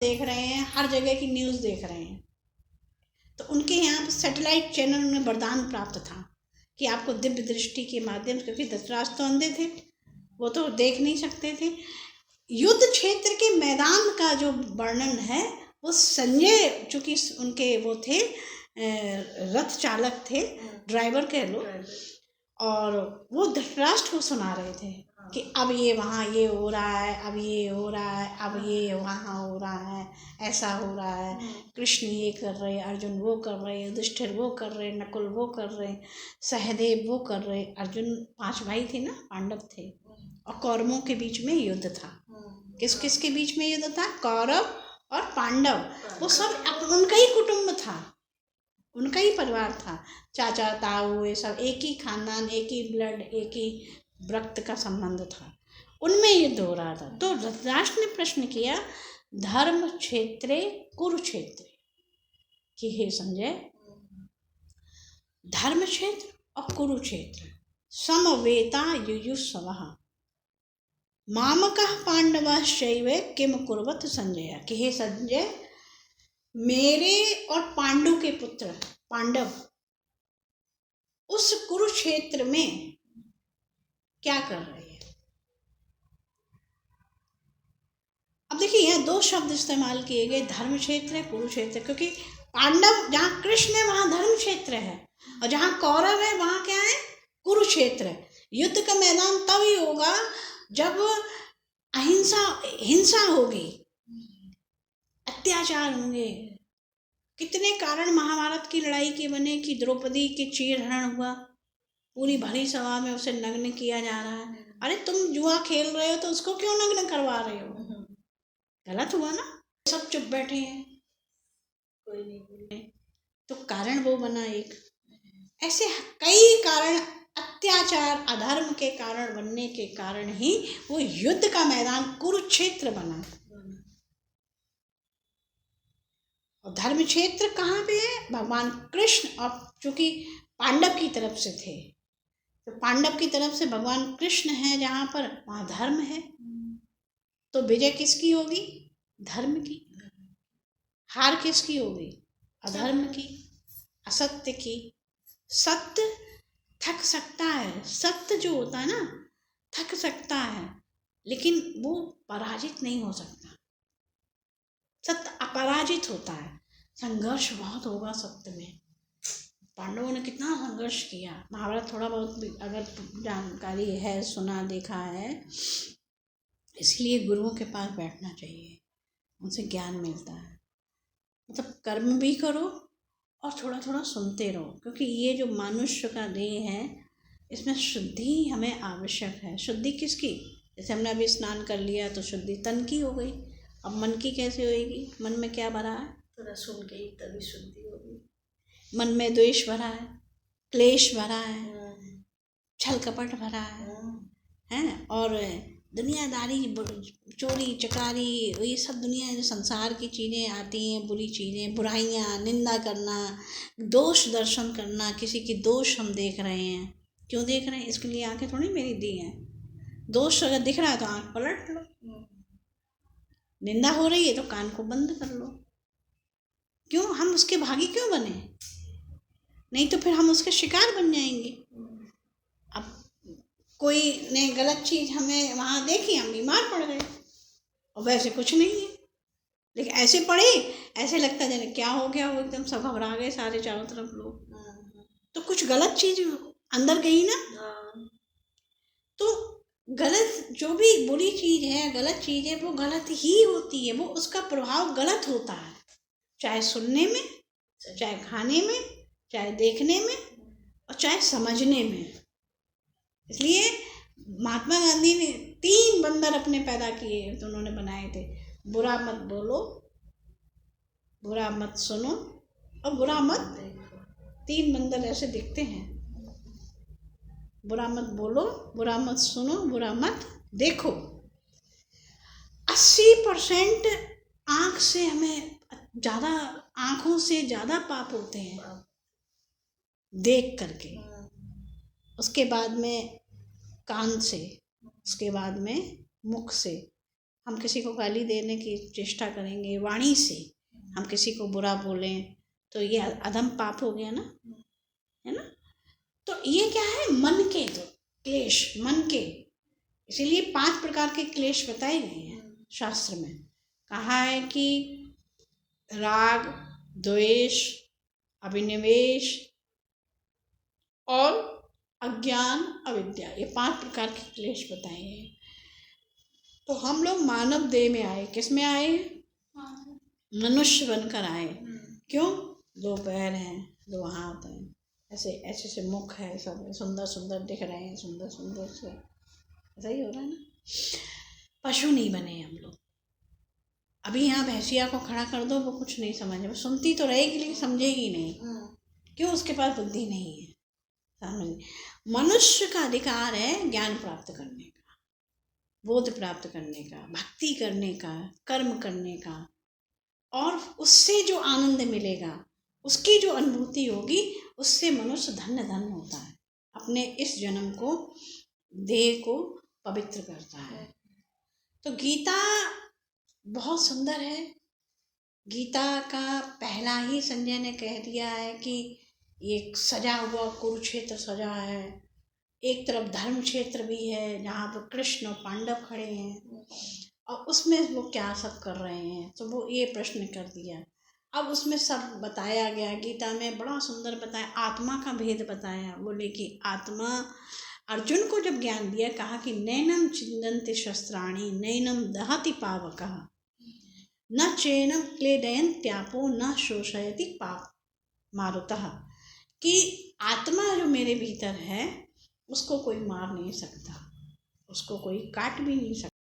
देख रहे हैं, हर जगह की न्यूज़ देख रहे हैं। तो उनके यहाँ पर सैटेलाइट चैनल में वरदान प्राप्त था कि आपको दिव्य दृष्टि के माध्यम से, क्योंकि धृतराष्ट्र तो अंधे थे, वो तो देख नहीं सकते थे। युद्ध क्षेत्र के मैदान का जो वर्णन है वो संजय, चूंकि उनके वो थे रथ चालक थे, ड्राइवर कह लो, और वो धृतराष्ट्र को सुना रहे थे कि अब ये वहाँ ये हो रहा है, अब ये हो रहा है, अब ये वहाँ हो रहा है, ऐसा हो रहा है, कृष्ण ये कर रहे, अर्जुन वो कर रहे, युधिष्ठिर वो कर रहे, नकुल वो कर रहे, सहदेव वो कर रहे। अर्जुन 5 भाई थे ना, पांडव थे, और कौरवों के बीच में युद्ध था। किस किस के बीच में युद्ध था? कौरव और पांडव। वो सब उनका ही कुटुंब था, उनका ही परिवार था, चाचा ताऊ ये सब एक ही खानदान, एक ही ब्लड, एक ही रक्त का संबंध था, उनमें युद्ध हो रहा था। तो धृतराष्ट्र ने प्रश्न किया, धर्म क्षेत्रे कुरुक्षेत्र, कि हे संजय, धर्म क्षेत्र और कुरुक्षेत्र समवेता युयुत्सवः मामकः पांडवश्चैव किम कुर्वत संजय, कि हे संजय, मेरे और पांडु के पुत्र पांडव उस कुरुक्षेत्र में क्या कर रहे हैं। अब देखिए यहाँ 2 शब्द इस्तेमाल किए गए, धर्म क्षेत्र है, कुरुक्षेत्र, क्योंकि पांडव जहाँ कृष्ण है वहाँ धर्म क्षेत्र है, और जहाँ कौरव है वहाँ क्या है? कुरुक्षेत्र है। युद्ध का मैदान तब ही होगा जब अहिंसा, हिंसा होगी, अत्याचार होंगे। कितने कारण महाभारत की लड़ाई के बने कि द्रौपदी के चीरहरण हुआ, पूरी भरी सभा में उसे नग्न किया जा रहा है। अरे तुम जुआ खेल रहे हो तो उसको क्यों नग्न करवा रहे हो? गलत हुआ ना। सब चुप बैठे हैं, कोई नहीं बोले, तो कारण वो बना एक। ऐसे कई कारण, अत्याचार अधर्म के कारण बनने के कारण ही वो युद्ध का मैदान कुरुक्षेत्र बना। और धर्म क्षेत्र कहाँ पे है? भगवान कृष्ण, और चूंकि पांडव की तरफ से थे तो पांडव की तरफ से भगवान कृष्ण है, जहाँ पर वहाँ धर्म है, तो विजय किसकी होगी? धर्म की। हार किसकी होगी? अधर्म की, असत्य की। सत्य थक सकता है, सत्य जो होता है ना थक सकता है, लेकिन वो पराजित नहीं हो सकता। सत्य अपराजित होता है। संघर्ष बहुत होगा सत्य में। पांडवों ने कितना संघर्ष किया। महाभारत थोड़ा बहुत भी अगर जानकारी है, सुना देखा है, इसलिए गुरुओं के पास बैठना चाहिए, उनसे ज्ञान मिलता है। मतलब कर्म भी करो और थोड़ा थोड़ा सुनते रहो, क्योंकि ये जो मनुष्य का देह है इसमें शुद्धि हमें आवश्यक है। शुद्धि किसकी? जैसे हमने अभी स्नान कर लिया तो शुद्धि तन की हो गई, अब मन की कैसे होएगी? मन में क्या भरा है? थोड़ा सुन के ही तभी शुद्धि होगी। मन में द्वेष भरा है, क्लेश भरा है, छल कपट भरा है, और दुनियादारी, चोरी चकारी, ये सब दुनिया जो संसार की चीज़ें आती हैं, बुरी चीज़ें, बुराइयाँ, निंदा करना, दोष दर्शन करना, किसी की दोष हम देख रहे हैं, क्यों देख रहे हैं? इसके लिए आंखें थोड़ी मेरी दी हैं। दोष अगर दिख रहा है तो आंख पलट लो, निंदा हो रही है तो कान को बंद कर लो। क्यों? हम उसके भागी क्यों बने? नहीं तो फिर हम उसके शिकार बन जाएंगे। अब कोई ने गलत चीज़ हमें वहाँ देखी, हम बीमार पड़ गए, और वैसे कुछ नहीं है, लेकिन ऐसे पड़े, ऐसे लगता है जाने क्या हो गया, वो एकदम सब घबरा गए सारे चारों तरफ लोग। तो कुछ गलत चीज़ अंदर गई ना। तो गलत जो भी बुरी चीज़ है, गलत चीज़ है, वो गलत ही होती है, वो उसका प्रभाव गलत होता है, चाहे सुनने में, चाहे खाने में, चाहे देखने में, और चाहे समझने में। इसलिए महात्मा गांधी ने 3 बंदर अपने पैदा किए, तो उन्होंने बनाए थे, बुरा मत बोलो, बुरा मत सुनो, और बुरा मत देखो। 3 बंदर ऐसे दिखते हैं, बुरा मत बोलो, बुरा मत सुनो, बुरा मत देखो। 80% आँख से हमें ज़्यादा, आँखों से ज़्यादा पाप होते हैं देख करके, उसके बाद में कान से, उसके बाद में मुख से, हम किसी को गाली देने की चेष्टा करेंगे, वाणी से हम किसी को बुरा बोलें, तो ये अधम पाप हो गया ना, है ना। तो ये क्या है, मन के तो क्लेश, मन के। इसीलिए 5 प्रकार के क्लेश बताए गए हैं शास्त्र में। कहा है कि राग, द्वेष, अभिनिवेश और अज्ञान, अविद्या, ये 5 प्रकार के क्लेश बताए हैं। तो हम लोग मानव देह में आए, किस में आए, मनुष्य बनकर आए। क्यों, 2 पैर हैं, 2 हाथ हैं, ऐसे ऐसे से मुख है, सब सुंदर सुंदर दिख रहे हैं, सुंदर सुंदर से, ऐसा ही हो रहा है ना। पशु नहीं बने हम लोग। अभी यहाँ भैंसिया को खड़ा कर दो, वो कुछ नहीं समझे, वो सुनती तो रहेगी लेकिन समझेगी नहीं। क्यों, उसके पास बुद्धि नहीं है। मनुष्य का अधिकार है ज्ञान प्राप्त करने का, बोध प्राप्त करने का, भक्ति करने का, कर्म करने का, और उससे जो आनंद मिलेगा, उसकी जो अनुभूति होगी, उससे मनुष्य धन्य धन्य होता है, अपने इस जन्म को, देह को पवित्र करता है। तो गीता बहुत सुंदर है। गीता का पहला ही संजय ने कह दिया है कि एक सजा हुआ कुरुक्षेत्र सजा है, एक तरफ धर्म क्षेत्र भी है जहाँ पर कृष्ण और पांडव खड़े हैं, और उसमें वो क्या सब कर रहे हैं, तो वो ये प्रश्न कर दिया। अब उसमें सब बताया गया, गीता में बड़ा सुंदर बताया, आत्मा का भेद बताया। बोले कि आत्मा, अर्जुन को जब ज्ञान दिया, कहा कि नैनम छिन्दन्ति शस्त्राणि नैनम दहति पावकः न चैनम क्लेदयन्त्यापो न शोषयति पाप मारुतः, कि आत्मा जो मेरे भीतर है उसको कोई मार नहीं सकता, उसको कोई काट भी नहीं सकता।